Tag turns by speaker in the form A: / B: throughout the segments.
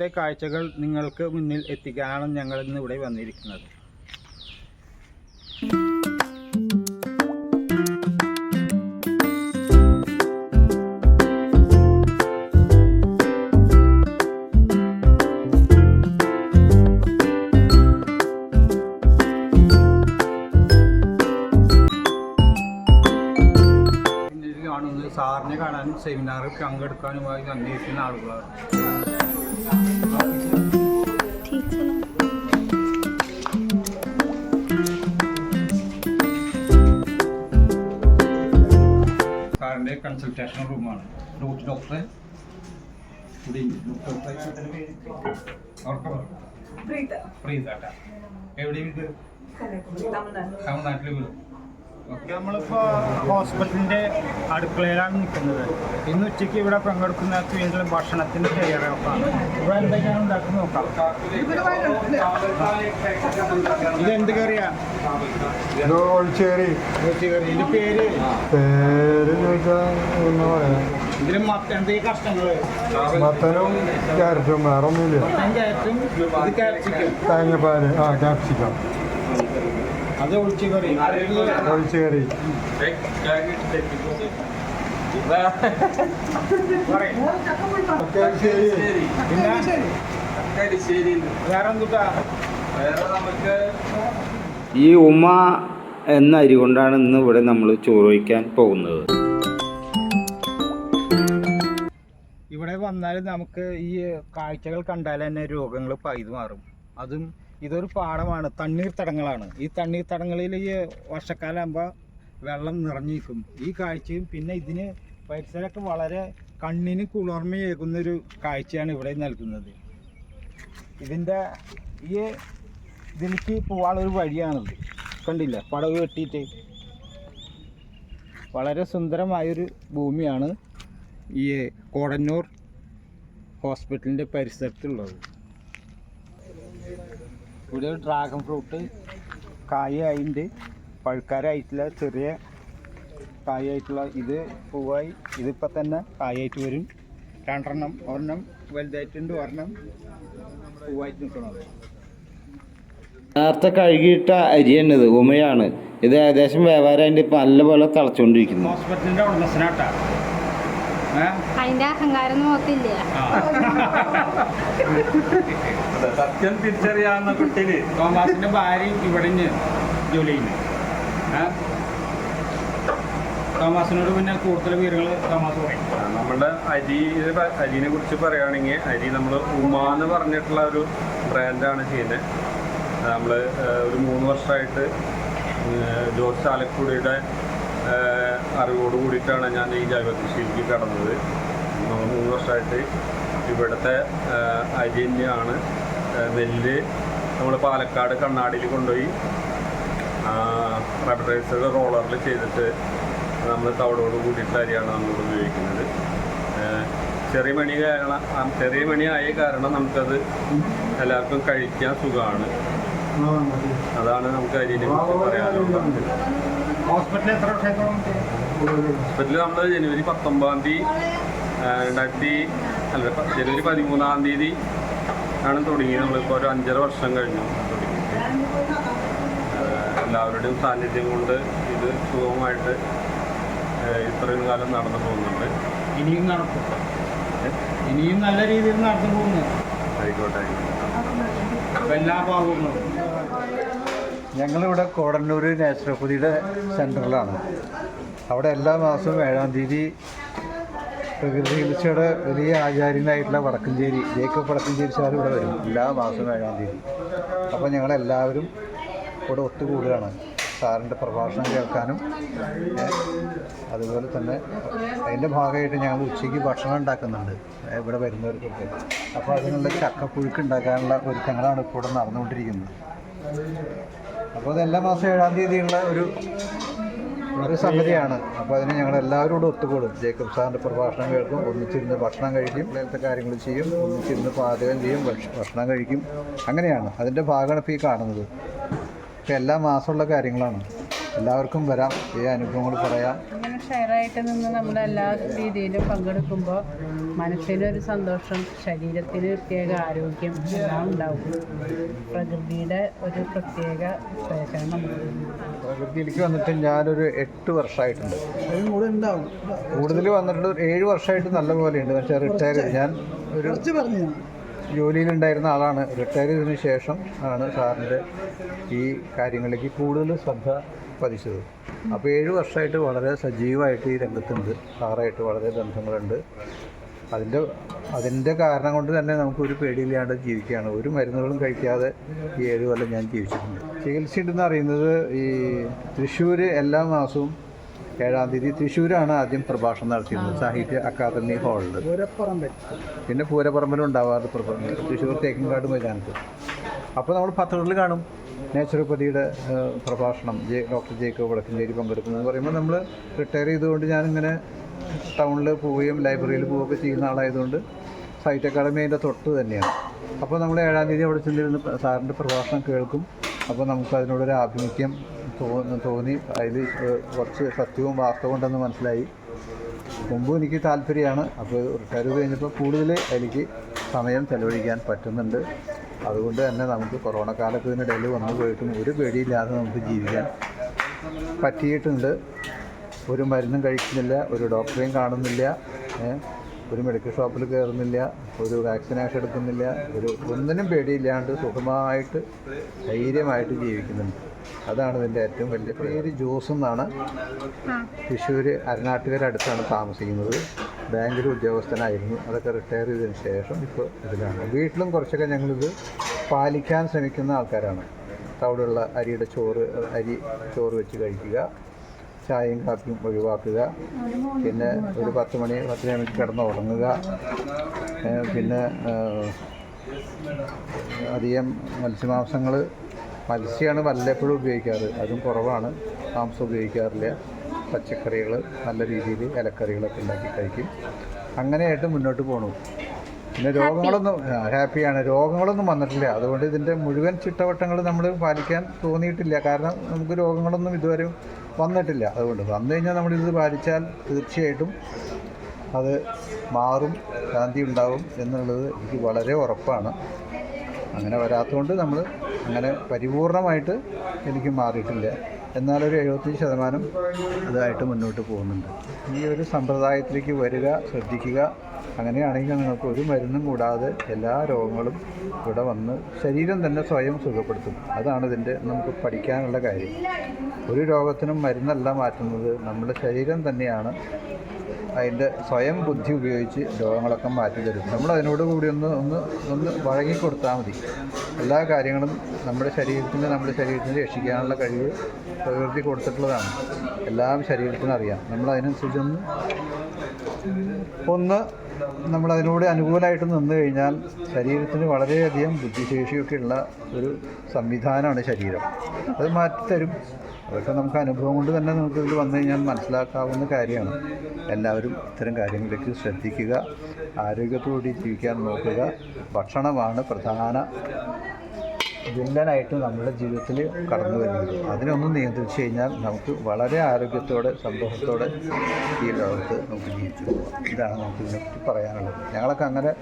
A: ഇവിടുത്തെ കാഴ്ചകൾ നിങ്ങൾക്ക് മുന്നിൽ എത്തിക്കാനാണ് ഞങ്ങൾ ഇന്ന് ഇവിടെ വന്നിരിക്കുന്നത്. സാറിനെ കാണാനും സെമിനാറിൽ പങ്കെടുക്കാനുമായി വന്നിരിക്കുന്ന ആളുകളാണ്. സാറിൻ്റെ കൺസൾട്ടേഷൻ റൂമാണ്. ഡോക്ടർ പ്രീത എവിടെയും ഇത് തമിഴ്നാട്ടിൽ വീട്. നമ്മളിപ്പോൾ ഹോസ്പിറ്റലിൻ്റെ അടുക്കളയിലാണ് നിൽക്കുന്നത്. ഇന്ന് ഉച്ചയ്ക്ക് ഇവിടെ പങ്കെടുക്കുന്ന വീണ്ടും ഭക്ഷണത്തിൻ്റെ തയ്യാറെടുപ്പാണ്. ഇവിടെ എന്തൊക്കെയാണ് ഉണ്ടാക്കുന്നത് നോക്കാം. ഇതെന്ത് കറിയാ? ഇതിൻ്റെ പേര് ഇതിന് എന്തൊക്കെ കഷ്ണങ്ങൾ?
B: മത്തനും ക്യാരറ്റും വേറെ ഒന്നുമില്ല.
A: ഇത് ക്യാപ്സിക്കം,
B: തേങ്ങപ്പാല്, ക്യാപ്സിക്കം,
A: അത് ഒഴിച്ച് കറി.
C: ഈ ഉമ എന്ന അരി കൊണ്ടാണ് ഇന്ന് ഇവിടെ നമ്മൾ ചോറ് വയ്ക്കാൻ പോകുന്നത്.
A: ഇവിടെ വന്നാൽ നമുക്ക് ഈ കാഴ്ചകൾ കണ്ടാൽ തന്നെ രോഗങ്ങൾ പൈതു മാറും. അതും ഇതൊരു പാടമാണ്, തണ്ണീർത്തടങ്ങളാണ്. ഈ തണ്ണീർത്തടങ്ങളിൽ ഈ വർഷക്കാലമാകുമ്പോൾ വെള്ളം നിറഞ്ഞിരിക്കും. ഈ കാഴ്ചയും പിന്നെ ഇതിന് പരിസരമൊക്കെ വളരെ കണ്ണിന് കുളിർമയേകുന്നൊരു കാഴ്ചയാണ് ഇവിടെ നൽകുന്നത്. ഇതിലേക്ക് പോകാനുള്ളൊരു വഴിയാണിത്. കണ്ടില്ല, പടവ് കെട്ടിയിട്ട് വളരെ സുന്ദരമായൊരു ഭൂമിയാണ് ഈ കോടന്നൂർ ഹോസ്പിറ്റലിൻ്റെ പരിസരത്തുള്ളത്. ഇവിടെ ഒരു ഡ്രാഗൺ ഫ്രൂട്ട് കായായിട്ടുണ്ട്, പഴുക്കാരായിട്ടുള്ള ചെറിയ കായായിട്ടുള്ള ഇത് പൂവായി. ഇതിപ്പോൾ തന്നെ കായായിട്ട് വരും. രണ്ടെണ്ണം, ഒരെണ്ണം വലുതായിട്ടുണ്ട്, ഒരെണ്ണം പൂവായിട്ട് നിൽക്കുന്നത്.
C: നേരത്തെ കഴുകിയിട്ട അരിയാണ് ഇത്, ഉമയാണ്. ഇത് ഏകദേശം വ്യാപാരം നല്ലപോലെ തിളച്ചുകൊണ്ടിരിക്കുന്നു.
A: ഹോസ്പിറ്റലിൻ്റെ ഉടമസ്ഥനാട്ടാ.
D: അതിന്റെ അഹങ്കാരം നോക്കില്ല.
A: സത്യം തിരിച്ചറിയാവുന്ന കുട്ടിയില് തോമാസിന്റെ ഭാര്യയും ഇവിടെ ജോലി ചെയ്യുന്നു. തോമാസിനോട് പിന്നെ കൂടുതൽ വിവരങ്ങൾ തോമാസ് പറയും.
E: നമ്മുടെ അരിനെ കുറിച്ച് പറയുകയാണെങ്കിൽ, അരി നമ്മൾ ഉമ എന്ന് പറഞ്ഞിട്ടുള്ള ഒരു ബ്രാൻഡാണ് ചെയ്യുന്നത്. നമ്മൾ ഒരു 3 വർഷമായിട്ട് ജോർജ് ചാലക്കുടിയുടെ അറിവോട് കൂടിയിട്ടാണ് ഞാൻ ഈ ജൈവ കൃഷിയിലേക്ക് കടന്നത്. 3 വർഷമായിട്ട് ഇവിടുത്തെ അരി തന്നെയാണ്. നെല്ല് നമ്മൾ പാലക്കാട് കണ്ണാടിയിൽ കൊണ്ടുപോയി റബ്ബറൈസർ റോളറിൽ ചെയ്തിട്ട് നമ്മൾ തവിടോട് കൂടിയിട്ടുള്ള അരിയാണ് നമ്മൾ ഉപയോഗിക്കുന്നത്. ചെറിയ മണിയായ കാരണം നമുക്കത് എല്ലാവർക്കും കഴിക്കാൻ സുഖമാണ്. അതാണ് നമുക്ക് അരിനെ കുറിച്ച് പറയാനുള്ളത്.
A: ഹോസ്പിറ്റലിൽ എത്ര വർഷത്തോളം?
E: ഹോസ്പിറ്റലിൽ നമ്മൾ ജനുവരി 19 ജനുവരി 13 ആണ് തുടങ്ങിയത്. നമ്മളിപ്പോൾ ഒരു 5.5 വർഷം കഴിഞ്ഞു തുടങ്ങിയിട്ട്. എല്ലാവരുടെയും സാന്നിധ്യം കൊണ്ട് ഇത് സുഖമായിട്ട് ഇത്രയും കാലം നടന്നു പോകുന്നുണ്ട്.
A: ഇനിയും നടക്കും, ഇനിയും നല്ല രീതിയിൽ നടന്നു പോകുന്നു.
E: ആയിക്കോട്ടെ.
A: എല്ലാ ഭാഗങ്ങളും
B: ഞങ്ങളിവിടെ കോടന്നൂർ നാച്ചുറോപ്പതിയുടെ സെൻറ്ററിലാണ്. അവിടെ എല്ലാ മാസവും 7-ാം തീയതി പ്രകൃതി ചികിത്സയുടെ വലിയ ആചാര്യനായിട്ടുള്ള വടക്കഞ്ചേരി ജേക്കബ് വടക്കഞ്ചേരി സാർ ഇവിടെ വരും എല്ലാ മാസവും 7-ാം തീയതി. അപ്പോൾ ഞങ്ങളെല്ലാവരും ഇവിടെ ഒത്തുകൂടുകയാണ് സാറിൻ്റെ പ്രഭാഷണം കേൾക്കാനും. അതുപോലെ തന്നെ അതിൻ്റെ ഭാഗമായിട്ട് ഞങ്ങൾ ഉച്ചയ്ക്ക് ഭക്ഷണം ഉണ്ടാക്കുന്നുണ്ട് ഇവിടെ വരുന്നവർക്കൊക്കെ. അപ്പോൾ അതിനുള്ള ചക്കപ്പുഴുക്ക് ഉണ്ടാക്കാനുള്ള ഒരുക്കങ്ങളാണ് ഇപ്പോൾ ഇവിടെ നടന്നുകൊണ്ടിരിക്കുന്നത്. അപ്പോൾ അത് എല്ലാ മാസം 7-ാം തീയതിയുള്ള ഒരു സംഗതിയാണ്. അപ്പോൾ അതിന് ഞങ്ങളെല്ലാവരും കൂടെ ഒത്തുകൂടും. ജേക്കബ് സാറിൻ്റെ പ്രഭാഷണം കേൾക്കും, ഒന്നിച്ചിരുന്ന് ഭക്ഷണം കഴിക്കും, അങ്ങനത്തെ കാര്യങ്ങൾ ചെയ്യും, ഒന്നിച്ചിരുന്ന് പാചകം ചെയ്യും, ഭക്ഷണം കഴിക്കും. അങ്ങനെയാണ് അതിൻ്റെ ഭാഗമാണ് ഇപ്പോൾ ഈ കാണുന്നത്. ഇപ്പോൾ എല്ലാ മാസമുള്ള കാര്യങ്ങളാണ്. എല്ലാവർക്കും വരാം, ഈ അനുഭവങ്ങൾ പറയാം.
F: ഇങ്ങനെ ഷെയറായിട്ട് നിന്ന് നമ്മൾ എല്ലാ രീതിയിലും പങ്കെടുക്കുമ്പോൾ മനസ്സിനൊരു സന്തോഷം, ശരീരത്തിന് പ്രത്യേക ആരോഗ്യം എല്ലാം ഉണ്ടാവും. പ്രകൃതിയുടെ ഒരു പ്രത്യേക സ്പേസാണ് നമുക്ക്.
B: പ്രകൃതിയിലേക്ക് വന്നിട്ട് ഞാനൊരു 8 വർഷമായിട്ടുണ്ട്. കൂടുതൽ വന്നിട്ടുണ്ട്, 7 വർഷമായിട്ട് നല്ല പോലെയുണ്ട്. പക്ഷേ റിട്ടയർ ചെയ്ത് ഞാൻ ഒരു ജോലിയിലുണ്ടായിരുന്ന ആളാണ്. റിട്ടയർ ചെയ്തതിന് ശേഷം ആണ് സാറിൻ്റെ ഈ കാര്യങ്ങളിലേക്ക് കൂടുതൽ ശ്രദ്ധ പതിച്ചത്. അപ്പോൾ 7 വർഷമായിട്ട് വളരെ സജീവമായിട്ട് ഈ രംഗത്തുണ്ട്. സാറായിട്ട് വളരെ ബന്ധങ്ങളുണ്ട്. അതിൻ്റെ കാരണം കൊണ്ട് തന്നെ നമുക്കൊരു പേടിയില്ലാണ്ട് ജീവിക്കുകയാണ്. ഒരു മരുന്നുകളും കഴിക്കാതെ ഈ 7 കൊല്ലം ഞാൻ ജീവിച്ചിട്ടുണ്ട്. ചികിത്സയുണ്ടെന്ന് അറിയുന്നത് ഈ തൃശ്ശൂർ എല്ലാ മാസവും 7-ാം തീയതി തൃശ്ശൂരാണ് ആദ്യം പ്രഭാഷണം നടത്തിയിരുന്നത്, സാഹിത്യ അക്കാദമി ഹാളിൽ. പിന്നെ പൂരപ്പറമ്പിലും ഉണ്ടാവാറ് തൃശ്ശൂർ തേക്കിൻകാട് മൈതാനത്ത്. അപ്പോൾ നമ്മൾ പത്രത്തിൽ കാണും നാച്ചുറോപ്പതിയുടെ പ്രഭാഷണം, ഡോക്ടർ ജേക്കബ് വടക്കഞ്ചേരി പങ്കെടുക്കുന്നത് പറയുമ്പോൾ നമ്മൾ റിട്ടയർ ചെയ്തുകൊണ്ട് ഞാനിങ്ങനെ ടൗണിൽ പോവുകയും ലൈബ്രറിയിൽ പോവുകയൊക്കെ ചെയ്യുന്ന ആളായതുകൊണ്ട് സാഹിത്യ അക്കാദമി അതിൻ്റെ തൊട്ട് തന്നെയാണ്. അപ്പോൾ നമ്മൾ 7-ാം തീയതി അവിടെ ചെന്നിരുന്ന് സാറിൻ്റെ പ്രഭാഷണം കേൾക്കും. അപ്പോൾ നമുക്ക് അതിനോടൊരു ആഭിമുഖ്യം തോന്നി. അതിൽ കുറച്ച് സത്യവും വാസ്തവം ഉണ്ടെന്ന് മനസ്സിലായി. മുമ്പും എനിക്ക് താല്പര്യമാണ്. അപ്പോൾ റിട്ടയർ കഴിഞ്ഞപ്പോൾ കൂടുതൽ എനിക്ക് സമയം ചെലവഴിക്കാൻ പറ്റുന്നുണ്ട്. അതുകൊണ്ട് തന്നെ നമുക്ക് കൊറോണ കാലത്തിനിടയിൽ വന്നു പോയിട്ടും ഒരു പേടിയില്ലാതെ നമുക്ക് ജീവിക്കാൻ പറ്റിയിട്ടുണ്ട്. ഒരു മരുന്നും കഴിക്കുന്നില്ല, ഒരു ഡോക്ടറെയും കാണുന്നില്ല, ഒരു മെഡിക്കൽ ഷോപ്പിൽ കയറുന്നില്ല, ഒരു വാക്സിനേഷൻ എടുക്കുന്നില്ല, ഒന്നിനും പേടിയില്ലാണ്ട് സുഖമായിട്ട് ധൈര്യമായിട്ട് ജീവിക്കുന്നുണ്ട്. അതാണ് ഇതിൻ്റെ ഏറ്റവും വലിയ പേര്. ജോസ് എന്നാണ്. തൃശ്ശൂർ അരനാട്ടുകാർ അടുത്താണ് താമസിക്കുന്നത്. ബാങ്കിൽ ഉദ്യോഗസ്ഥനായിരുന്നു. അതൊക്കെ റിട്ടയർ ചെയ്തതിന് ശേഷം ഇപ്പോൾ ഇതിലാണ്. വീട്ടിലും കുറച്ചൊക്കെ ഞങ്ങളിത് പാലിക്കാൻ ശ്രമിക്കുന്ന ആൾക്കാരാണ്. തവിടുള്ള അരി ചോറ് വെച്ച് കഴിക്കുക, ചായയും കാപ്പിയും ഒഴിവാക്കുക, പിന്നെ ഒരു 10 മണിക്ക് കിടന്ന് ഉറങ്ങുക, പിന്നെ അധികം മത്സ്യമാണ് വല്ലപ്പോഴും ഉപയോഗിക്കാറ്, അതും കുറവാണ്. മാംസം ഉപയോഗിക്കാറില്ല. പച്ചക്കറികൾ നല്ല രീതിയിൽ ഇലക്കറികളൊക്കെ ഉണ്ടാക്കി കഴിക്കും. അങ്ങനെയായിട്ട് മുന്നോട്ട് പോകണം. പിന്നെ ഹാപ്പിയാണ്. രോഗങ്ങളൊന്നും വന്നിട്ടില്ല. അതുകൊണ്ട് ഇതിൻ്റെ മുഴുവൻ ചിട്ടവട്ടങ്ങൾ നമ്മൾ പാലിക്കാൻ തോന്നിയിട്ടില്ല. കാരണം നമുക്ക് രോഗങ്ങളൊന്നും ഇതുവരെ വന്നിട്ടില്ല. അതുകൊണ്ട് വന്നു കഴിഞ്ഞാൽ നമ്മളിത് പാലിച്ചാൽ തീർച്ചയായിട്ടും അത് മാറും, ശാന്തി ഉണ്ടാവും എന്നുള്ളത് എനിക്ക് വളരെ ഉറപ്പാണ്. അങ്ങനെ വരാത്തതുകൊണ്ട് നമ്മൾ അങ്ങനെ പരിപൂർണമായിട്ട് എനിക്ക് മാറിയിട്ടില്ല. എന്നാലൊരു 75% ഇതായിട്ട് മുന്നോട്ട് പോകുന്നുണ്ട്. ഈ ഒരു സമ്പ്രദായത്തിലേക്ക് വരിക, ശ്രദ്ധിക്കുക. അങ്ങനെയാണെങ്കിൽ നിങ്ങൾക്ക് ഒരു മരുന്നും കൂടാതെ എല്ലാ രോഗങ്ങളും ഇവിടെ വന്ന് ശരീരം തന്നെ സ്വയം സുഖപ്പെടുത്തും. അതാണ് ഇതിൻ്റെ നമുക്ക് പഠിക്കാനുള്ള കാര്യം. ഒരു രോഗത്തിനും മരുന്നല്ല മാറ്റുന്നത്, നമ്മുടെ ശരീരം തന്നെയാണ് അതിൻ്റെ സ്വയം ബുദ്ധി ഉപയോഗിച്ച് രോഗങ്ങളൊക്കെ മാറ്റി തരും. നമ്മൾ അതിനോട് കൂടി ഒന്ന് വഴങ്ങിക്കൊടുത്താൽ മതി. എല്ലാ കാര്യങ്ങളും നമ്മുടെ ശരീരത്തിനെ രക്ഷിക്കാനുള്ള കഴിവ് പ്രകൃതി കൊടുത്തിട്ടുള്ളതാണ്. എല്ലാം ശരീരത്തിന് അറിയാം. നമ്മൾ അതിനനുസരിച്ച് നമ്മളതിനോട് അനുകൂലമായിട്ട് നിന്ന് കഴിഞ്ഞാൽ ശരീരത്തിന് വളരെയധികം ബുദ്ധിശേഷിയൊക്കെയുള്ള ഒരു സംവിധാനമാണ് ശരീരം. അത് മാറ്റിത്തരും. അതൊക്കെ നമുക്ക് അനുഭവം കൊണ്ട് തന്നെ നമുക്ക് ഇതിൽ വന്നു കഴിഞ്ഞാൽ മനസ്സിലാക്കാവുന്ന കാര്യമാണ്. എല്ലാവരും ഇത്തരം കാര്യങ്ങളിലേക്ക് ശ്രദ്ധിക്കുക, ആരോഗ്യത്തോടെ ജീവിക്കാൻ നോക്കുക. ഭക്ഷണമാണ് പ്രധാന വില്ലനായിട്ട് നമ്മുടെ ജീവിതത്തിൽ കടന്നു വരുന്നത്. അതിനൊന്നും നിയന്ത്രിച്ചു കഴിഞ്ഞാൽ നമുക്ക് വളരെ ആരോഗ്യത്തോടെ സന്തോഷത്തോടെ ഈ ലോകത്ത് നമുക്ക് ജീവിച്ചു പോകാം. ഇതാണ് നമുക്ക് ഇതിനെപ്പറ്റി പറയാനുള്ളത്. ഞങ്ങളൊക്കെ അങ്ങനെ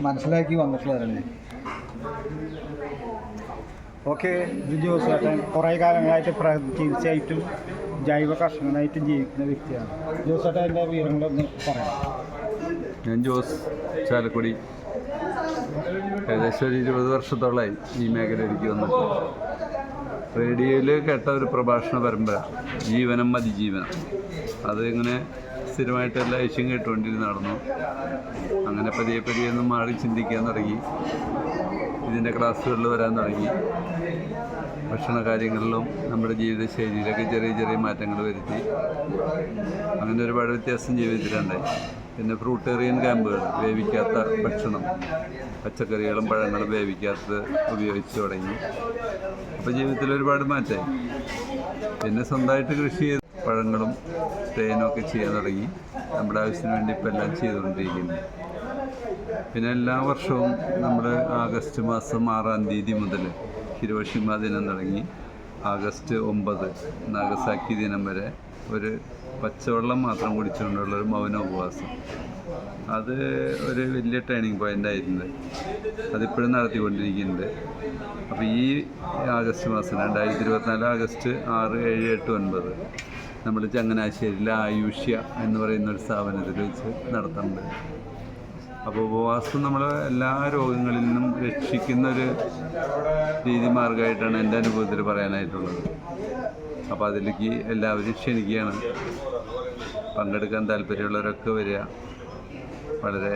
B: മനസ്സിലാക്കി വന്നിട്ടുള്ളതാണ്.
A: ഓക്കെ. ജോസ് ചേട്ടൻ കുറേ കാലങ്ങളായിട്ട് ചികിത്സയായിട്ടും ജൈവ കർഷകനായിട്ടും ജീവിക്കുന്ന വ്യക്തിയാണ്. ജോസ് ചേട്ടൻ എൻ്റെ വിവരങ്ങളൊന്ന് പറയാം.
E: ഞാൻ ജോസ് ചാലക്കുടി. ഏകദേശം ഒരു 20 വർഷത്തോളമായി ഈ മേഖലയിലേക്ക് വന്നിട്ട്. റേഡിയോയിൽ കേട്ട ഒരു പ്രഭാഷണ പരമ്പര, ജീവനം അതിജീവനം, അത് ഇങ്ങനെ സ്ഥിരമായിട്ട് എല്ലാ ആഴ്ചയും കേട്ടുകൊണ്ടിരുന്ന് നടന്നു. അങ്ങനെ പതിയെ ഒന്നും മാറി ചിന്തിക്കാൻ തുടങ്ങി. ഇതിൻ്റെ ക്ലാസ്സുകളിൽ വരാൻ തുടങ്ങി. ഭക്ഷണ കാര്യങ്ങളിലും നമ്മുടെ ജീവിതശൈലിയിലൊക്കെ ചെറിയ മാറ്റങ്ങൾ വരുത്തി. അങ്ങനെ ഒരുപാട് വ്യത്യാസം ജീവിതത്തിലുണ്ടായി. പിന്നെ ഫ്രൂട്ടേറിയൻ ക്യാമ്പുകൾ, വേവിക്കാത്ത ഭക്ഷണം, പച്ചക്കറികളും പഴങ്ങളും വേവിക്കാത്തത് ഉപയോഗിച്ച് തുടങ്ങി. അപ്പോൾ ജീവിതത്തിൽ ഒരുപാട് മാറ്റമായി. പിന്നെ സ്വന്തമായിട്ട് കൃഷി ചെയ്ത് പഴങ്ങളും തേനും ഒക്കെ ചെയ്യാൻ തുടങ്ങി. നമ്മുടെ ആവശ്യത്തിന് വേണ്ടി ഇപ്പം എല്ലാം ചെയ്തുകൊണ്ടിരിക്കുന്നു. പിന്നെ എല്ലാ വർഷവും നമ്മൾ ആഗസ്റ്റ് മാസം 6-ാം തീയതി മുതൽ ഹിരോഷിമ ദിനം തുടങ്ങി
G: ആഗസ്റ്റ് 9 നാഗസാക്കി ദിനം വരെ ഒരു പച്ചവെള്ളം മാത്രം കുടിച്ചുകൊണ്ടുള്ളൊരു മൗന ഉപവാസം. അത് ഒരു വലിയ ടേണിംഗ് പോയിൻ്റ് ആയിരുന്നു. അതിപ്പോഴും നടത്തിക്കൊണ്ടിരിക്കുന്നുണ്ട്. അപ്പോൾ ഈ ആഗസ്റ്റ് മാസം 2024 ആഗസ്റ്റ് 6, 7, 8, 9 നമ്മൾ ചങ്ങനാശ്ശേരിയിലെ ആയുഷ്യ എന്ന് പറയുന്ന ഒരു സ്ഥാപനത്തിൽ വെച്ച് നടത്തുന്നുണ്ട്. അപ്പോൾ ഉപവാസം നമ്മളെ എല്ലാ രോഗങ്ങളിൽ നിന്നും രക്ഷിക്കുന്ന ഒരു രീതി മാർഗമായിട്ടാണ് എൻ്റെ അനുഭവത്തിൽ പറയാനായിട്ടുള്ളത്. അപ്പോൾ അതിലേക്ക് എല്ലാവരും ക്ഷണിക്കുകയാണ്. പങ്കെടുക്കാൻ താല്പര്യമുള്ളവരൊക്കെ വരിക. വളരെ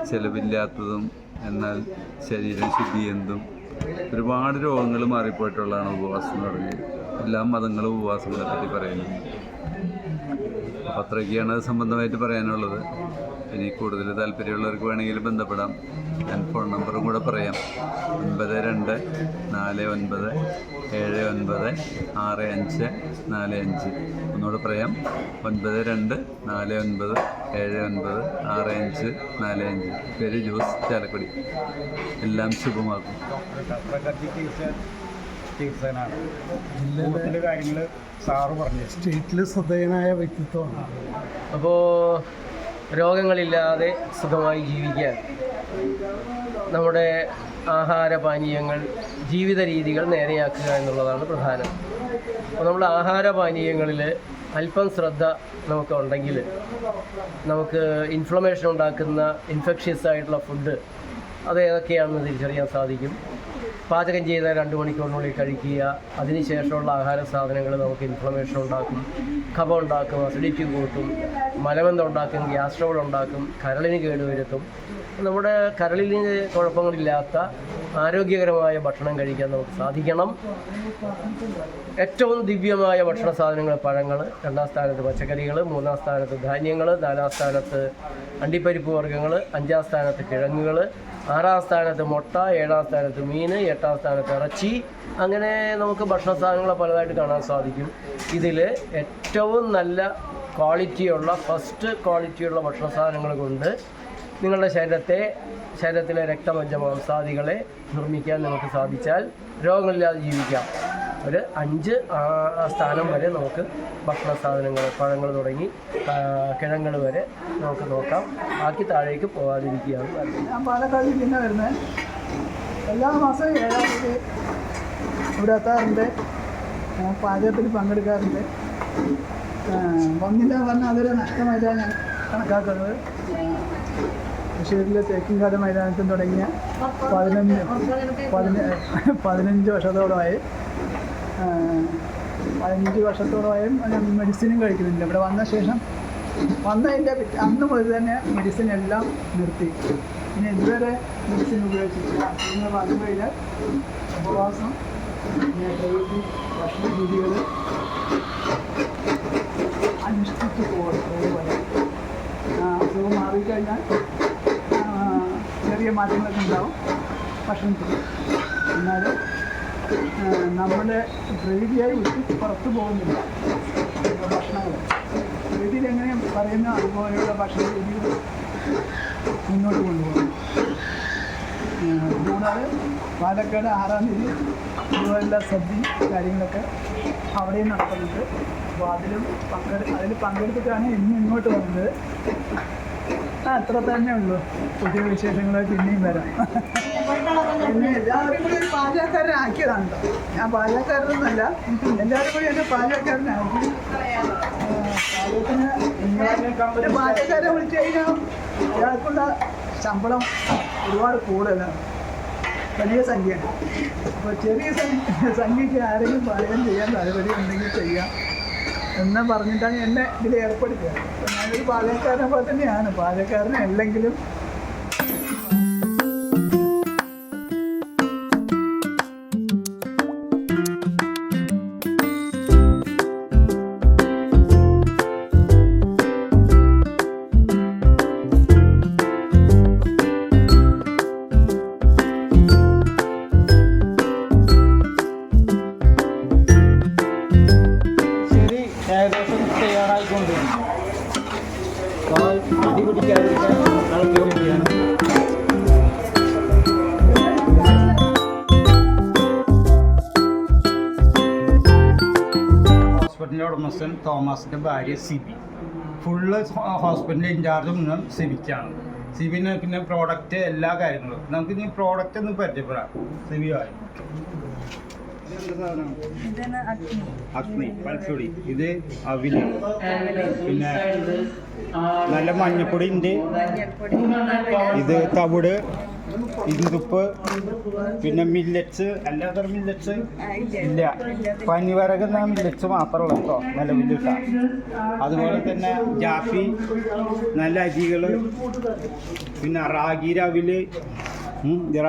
G: ചിലവില്ലാത്തതും എന്നാൽ ശരീരം ശുദ്ധിയെന്തും ഒരുപാട് രോഗങ്ങൾ മാറിപ്പോയിട്ടുള്ളതാണ് ഉപവാസം എന്ന് പറഞ്ഞാൽ. എല്ലാ മതങ്ങളും ഉപവാസങ്ങളെ പറ്റി പറയുന്നുണ്ട്. അപ്പോൾ അത്രയൊക്കെയാണ് അത് സംബന്ധമായിട്ട് പറയാനുള്ളത്. ഇനി കൂടുതൽ താല്പര്യമുള്ളവർക്ക് വേണമെങ്കിൽ ബന്ധപ്പെടാം. ഞാൻ ഫോൺ നമ്പറും കൂടെ പറയാം. 9249796545. ഒന്നുകൂടെ പറയാം, 9249796545. പേര് ജോസ്, ചാലക്കുടി. എല്ലാം ശുഭമാക്കും.
A: ചികിത്സകനാണ്. കൂടുതൽ കാര്യങ്ങൾ സാറ് പറഞ്ഞു.
H: സ്റ്റേറ്റിൽ ശ്രദ്ധേയനായ വ്യക്തിത്വമാണ്.
I: അപ്പോൾ രോഗങ്ങളില്ലാതെ സുഖമായി ജീവിക്കാൻ നമ്മുടെ ആഹാരപാനീയങ്ങൾ, ജീവിത രീതികൾ നേരെയാക്കുക എന്നുള്ളതാണ് പ്രധാനം. അപ്പോൾ നമ്മുടെ ആഹാരപാനീയങ്ങളിൽ അല്പം ശ്രദ്ധ നമുക്ക് ഉണ്ടെങ്കിൽ നമുക്ക് ഇൻഫ്ലമേഷൻ ഉണ്ടാക്കുന്ന ഇൻഫെക്ഷ്യസ് ആയിട്ടുള്ള ഫുഡ് അത് ഏതൊക്കെയാണെന്ന് തിരിച്ചറിയാൻ സാധിക്കും. പാചകം ചെയ്ത 2 മണിക്കൂറിനുള്ളിൽ കഴിക്കുക. അതിനുശേഷമുള്ള ആഹാര സാധനങ്ങൾ നമുക്ക് ഇൻഫ്ലമേഷൻ ഉണ്ടാക്കും, കഫം ഉണ്ടാക്കും, അസിഡിറ്റി കൂട്ടും, മലബന്ധം ഉണ്ടാക്കും, ഗ്യാസ് ട്രബിൾ ഉണ്ടാക്കും, കരളിന് കേടുവരുത്തും. നമ്മുടെ കരളിന് കുഴപ്പങ്ങളില്ലാത്ത ആരോഗ്യകരമായ ഭക്ഷണം കഴിക്കാൻ നമുക്ക് സാധിക്കണം. ഏറ്റവും ദിവ്യമായ ഭക്ഷണ സാധനങ്ങൾ പഴങ്ങൾ, 2-ാം സ്ഥാനത്ത് പച്ചക്കറികൾ, 3-ാം സ്ഥാനത്ത് ധാന്യങ്ങൾ, 4-ാം സ്ഥാനത്ത് അണ്ടിപ്പരിപ്പ് വർഗ്ഗങ്ങൾ, 5-ാം സ്ഥാനത്ത് കിഴങ്ങുകൾ, 6-ാം സ്ഥാനത്ത് മുട്ട, 7-ാം സ്ഥാനത്ത് മീൻ, 8-ാം സ്ഥാനത്ത് ഇറച്ചി. അങ്ങനെ നമുക്ക് ഭക്ഷണ സാധനങ്ങൾ പലതായിട്ട് കാണാൻ സാധിക്കും. ഇതിൽ ഏറ്റവും നല്ല ക്വാളിറ്റിയുള്ള, ഫസ്റ്റ് ക്വാളിറ്റിയുള്ള ഭക്ഷണ സാധനങ്ങൾ കൊണ്ട് നിങ്ങളുടെ ശരീരത്തിലെ രക്തപഞ്ചമാംസാദികളെ നിർമ്മിക്കാൻ നമുക്ക് സാധിച്ചാൽ രോഗങ്ങളില്ലാതെ ജീവിക്കാം. ഒരു 5 സ്ഥാനം വരെ നമുക്ക് ഭക്ഷണ സാധനങ്ങൾ, പഴങ്ങൾ തുടങ്ങി കിഴങ്ങൾ വരെ നമുക്ക് നോക്കാം. ബാക്കി താഴേക്ക് പോകാതിരിക്കുകയാണ് നല്ലത്.
H: ഞാൻ പാലക്കാട് പിന്നെ വരുന്നത് എല്ലാ മാസവും 7-ാം തീയതി ഇവിടെ എത്താറുണ്ട്. പാചകത്തിൽ പങ്കെടുക്കാറുണ്ട്. വന്നില്ല പറഞ്ഞാൽ അതൊരു നഷ്ടമായിട്ടാണ് ഞാൻ കണക്കാക്കുന്നത്. തൃശ്ശൂരിലെ തേക്കിൻകാട് മൈതാനത്തിൽ തുടങ്ങിയ 15 വർഷത്തോളമായി 15 വർഷത്തോളമായും ഞാൻ മെഡിസിനും കഴിക്കുന്നുണ്ട്. ഇവിടെ വന്ന ശേഷം വന്നതിൻ്റെ അന്ന് മുതൽ തന്നെ മെഡിസിൻ എല്ലാം നിർത്തി. പിന്നെ ഇതുവരെ മെഡിസിൻ ഉപയോഗിച്ചിട്ടില്ല. എന്ന് പറഞ്ഞു കഴിഞ്ഞാൽ ഉപവാസം, പ്രകൃതി ഭക്ഷണ രീതികൾ അനുഷ്ഠിച്ച് പോകുന്നത്. അസുഖം മാറിക്കഴിഞ്ഞാൽ ചെറിയ മാറ്റങ്ങളൊക്കെ ഉണ്ടാവും ഭക്ഷണത്തിൽ. എന്നാൽ നമ്മുടെ പ്രകൃതിയായി വിട്ട് പുറത്തു പോകുന്നില്ല ഭക്ഷണങ്ങൾ. പ്രകൃതിയിൽ എങ്ങനെ പറയുന്ന അതുപോലെയുള്ള ഭക്ഷണ രീതികൾ മുന്നോട്ട് കൊണ്ടുപോകും. കൂടാതെ പാലക്കാട് 6-ാം തീയതി ഇതുപോലുള്ള സദ്യ കാര്യങ്ങളൊക്കെ അവിടെയും നടത്തുന്നുണ്ട്. അപ്പോൾ അതിൽ പങ്കെടുത്തിട്ടാണ് ഇങ്ങോട്ട് വന്നത്. അത്ര തന്നെ ഉള്ളൂ. പുതിയ വിശേഷങ്ങൾ പിന്നെയും വരാം. പിന്നെ എല്ലാവരും കൂടി ഒരു പാചകക്കാരനാക്കിയതാണ്. ഞാൻ പാചകക്കാരനൊന്നുമല്ല, എല്ലാവരും കൂടി എന്നെ പാചകക്കാരനാക്കി. ഒരു പാചകക്കാരെ വിളിച്ചു കഴിഞ്ഞാൽ അയാൾക്കുള്ള ശമ്പളം ഒരുപാട് കൂടുതലാണ്, വലിയ സംഖ്യയാണ്. അപ്പോൾ ചെറിയ സംഖ്യയ്ക്ക് ആരെങ്കിലും പാചകം ചെയ്യാൻ താല്പര്യം ഉണ്ടെങ്കിൽ ചെയ്യാം എന്ന് പറഞ്ഞിട്ടാണ് എന്നെ ഇതിൽ ഏർപ്പെടുത്തുക. അപ്പോൾ ഞാനൊരു പാചകക്കാരനെ പോലെ തന്നെയാണ്. പാചകക്കാരനല്ലെങ്കിലും
A: ഏകദേശം തയ്യാറായിക്കൊണ്ടിരിക്കും. പാൽ അടി പിടിക്കാതിരിക്കാൻ തിളച്ചുകൊണ്ടിരിക്കുകയാണ്. ഹോസ്പിറ്റലിൻ്റെ ഉടമസ്ഥൻ തോമസിൻ്റെ ഭാര്യ സിബി. ഫുള്ള് ഹോസ്പിറ്റലിൻ്റെ ഇൻചാർജ് മുഴുവൻ സിബിക്കാണ്. സിബിന് പിന്നെ പ്രോഡക്റ്റ് എല്ലാ കാര്യങ്ങളും നമുക്ക് ഇനി പ്രോഡക്റ്റ് ഒന്ന് പരിചയപ്പെടാം. സിബിയായി അഗ്നി പൽപ്പൊടി, ഇത് അവില്, പിന്നെ നല്ല മഞ്ഞപ്പൊടി ഉണ്ട്, ഇത് തവിട്, ഇന്ദുപ്പ്, പിന്നെ മില്ലറ്റ്സ്. എല്ലാത്തരം മില്ലറ്റ്സ് ഇല്ല, പനിവരക് എന്ന മില്ലറ്റ്സ് മാത്രമല്ല കേട്ടോ നിലവിൽ കിട്ടാം. അതുപോലെ തന്നെ ജാഫി, നല്ല അരികൾ, പിന്നെ റാഗിരാവില്,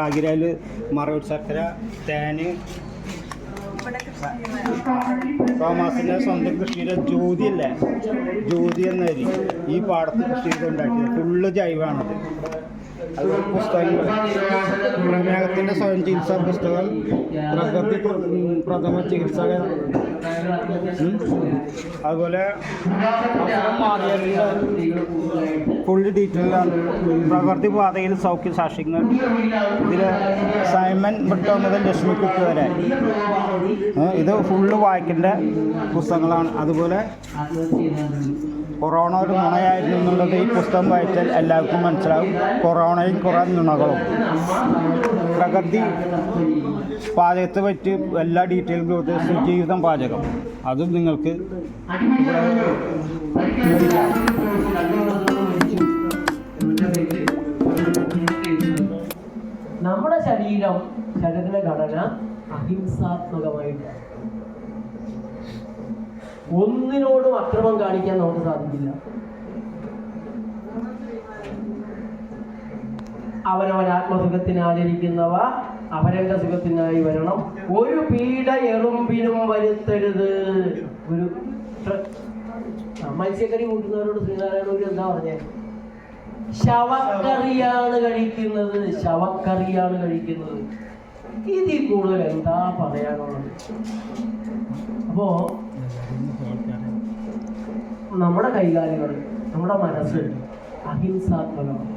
A: റാഗിരാവില്, മറയൂർ ശർക്കര, തേന്. തോമസിൻ്റെ സ്വന്തം കൃഷിയിലെ ജ്യോതി അല്ലേ, ജ്യോതി എന്ന അരി ഈ പാടത്ത് കൃഷി ചെയ്തുണ്ടാക്കിയത് ഫുള്ള് ജൈവമാണത്. അതുപോലെ പുസ്തകങ്ങൾ, പ്രമേഹത്തിൻ്റെ സ്വയം ചികിത്സാ പുസ്തകം, പ്രകൃതി പ്രഥമ ചികിത്സ, അതുപോലെ ഫുള്ള് ഡീറ്റെയിലാണ്. പ്രകൃതി പാതയിൽ സൗഖ്യ സാക്ഷ്യങ്ങൾ, ഇതിൽ സൈമൺ ബ്രിട്ടോ മുതൽ ലക്ഷ്മി കുക്ക് വരെ ഇത് ഫുള്ള് വായിക്കേണ്ട പുസ്തകങ്ങളാണ്. അതുപോലെ കൊറോണ ഒരു നുണയായിരുന്നു എന്നുള്ളത് ഈ പുസ്തകം വായിച്ചാൽ എല്ലാവർക്കും മനസ്സിലാവും. കൊറോണയും കുറേ നുണകളും. പ്രകൃതി പാചകത്തെ പറ്റി എല്ലാ ഡീറ്റെയിലും കൊടുത്ത് സുജീവിതം പാചകം അതും നിങ്ങൾക്ക്
I: നമ്മുടെ ശരീരത്തിലെ ഘടന അഹിംസാത്മകമായിട്ടാണ്. ഒന്നിനോടും അക്രമം കാണിക്കാൻ നമുക്ക് സാധിക്കില്ല. അവനവൻ ആത്മസുഖത്തിന് ആചരിക്കുന്നവ അവരന്റെ സുഖത്തിനായി വരണം. ഒരു പീഡ എറുമ്പിനും വരുത്തരുത്. ഒരു മത്സ്യക്കറി കൂട്ടുന്നവരോട് ശ്രീനാരായണ എന്താ പറഞ്ഞേ? ശവക്കറിയാണ് കഴിക്കുന്നത്, ശവക്കറിയാണ് കഴിക്കുന്നത്. ഇതിൽ കൂടുതൽ എന്താ പറയാനുള്ളത്? അപ്പോ നമ്മുടെ കൈകാലുകൾ, നമ്മുടെ മനസ്സ് അഹിംസാത്മകമാണ്.